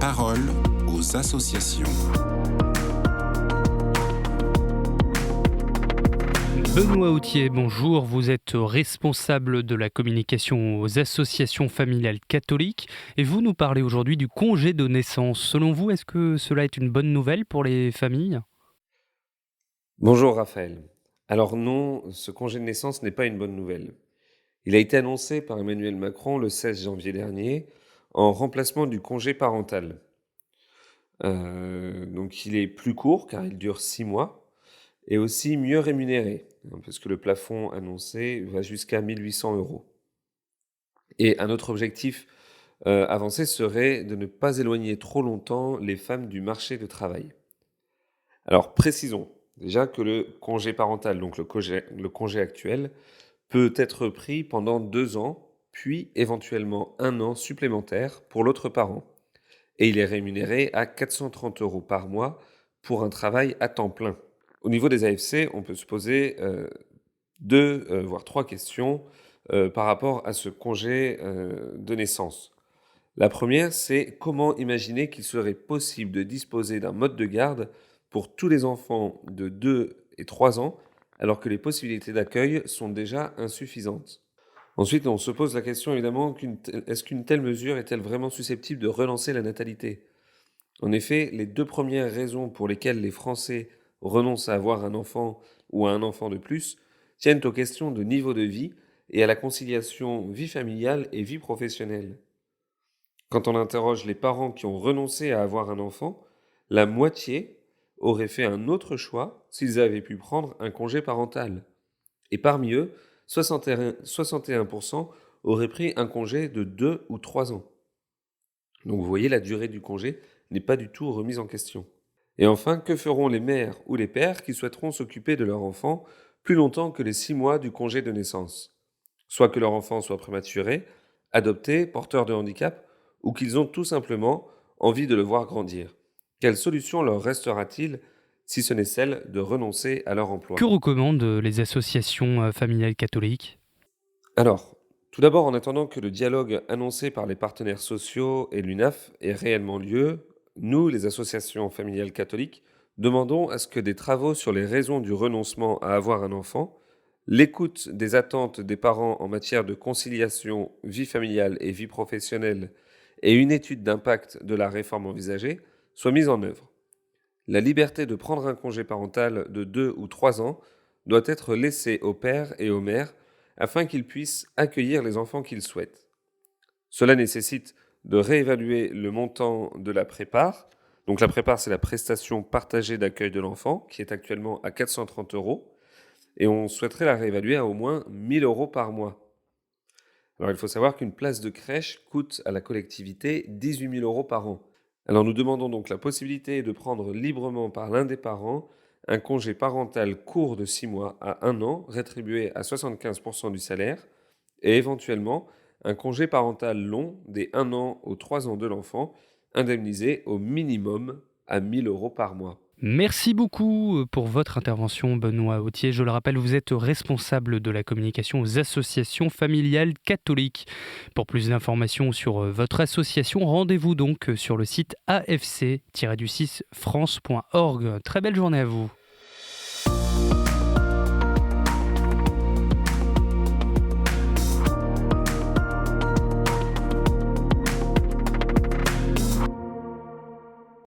parole aux associations. Benoît Autier, bonjour. Vous êtes responsable de la communication aux associations familiales catholiques et vous nous parlez aujourd'hui du congé de naissance. Selon vous, est-ce que cela est une bonne nouvelle pour les familles ? Bonjour Raphaël. Alors non, ce congé de naissance n'est pas une bonne nouvelle. Il a été annoncé par Emmanuel Macron le 16 janvier dernier en remplacement du congé parental. Donc il est plus court car il dure 6 mois et aussi mieux rémunéré, parce que le plafond annoncé va jusqu'à 1 800 €. Et un autre objectif avancé serait de ne pas éloigner trop longtemps les femmes du marché de travail. Alors précisons déjà que le congé parental, donc le congé actuel, peut être pris pendant 2 ans, puis éventuellement 1 an supplémentaire pour l'autre parent. Et il est rémunéré à 430 € par mois pour un travail à temps plein. Au niveau des AFC, on peut se poser 2, voire 3 questions par rapport à ce congé de naissance. La première, c'est comment imaginer qu'il serait possible de disposer d'un mode de garde pour tous les enfants de 2 et 3 ans, alors que les possibilités d'accueil sont déjà insuffisantes. Ensuite, on se pose la question évidemment, est-ce qu'une telle mesure est-elle vraiment susceptible de relancer la natalité ? En effet, les 2 premières raisons pour lesquelles les Français renoncent à avoir un enfant ou à un enfant de plus tiennent aux questions de niveau de vie et à la conciliation vie familiale et vie professionnelle. Quand on interroge les parents qui ont renoncé à avoir un enfant, la moitié auraient fait un autre choix s'ils avaient pu prendre un congé parental. Et parmi eux, 61% auraient pris un congé de 2 ou 3 ans. Donc vous voyez, la durée du congé n'est pas du tout remise en question. Et enfin, que feront les mères ou les pères qui souhaiteront s'occuper de leur enfant plus longtemps que les 6 mois du congé de naissance ? Soit que leur enfant soit prématuré, adopté, porteur de handicap, ou qu'ils ont tout simplement envie de le voir grandir. Quelle solution leur restera-t-il si ce n'est celle de renoncer à leur emploi ? Que recommandent les associations familiales catholiques ? Alors, tout d'abord, en attendant que le dialogue annoncé par les partenaires sociaux et l'UNAF ait réellement lieu, nous, les associations familiales catholiques, demandons à ce que des travaux sur les raisons du renoncement à avoir un enfant, l'écoute des attentes des parents en matière de conciliation vie familiale et vie professionnelle et une étude d'impact de la réforme envisagée soient mises en œuvre. La liberté de prendre un congé parental de 2 ou 3 ans doit être laissée aux pères et aux mères afin qu'ils puissent accueillir les enfants qu'ils souhaitent. Cela nécessite de réévaluer le montant de la prépare. Donc la prépare, c'est la prestation partagée d'accueil de l'enfant, qui est actuellement à 430 €, et on souhaiterait la réévaluer à au moins 1 000 € par mois. Alors il faut savoir qu'une place de crèche coûte à la collectivité 18 000 € par an. Alors nous demandons donc la possibilité de prendre librement par l'un des parents un congé parental court de 6 mois à 1 an, rétribué à 75% du salaire, et éventuellement un congé parental long des 1 an aux 3 ans de l'enfant, indemnisé au minimum à 1 000 € par mois. Merci beaucoup pour votre intervention, Benoît Autier. Je le rappelle, vous êtes responsable de la communication aux associations familiales catholiques. Pour plus d'informations sur votre association, rendez-vous donc sur le site afc-france.org. Très belle journée à vous.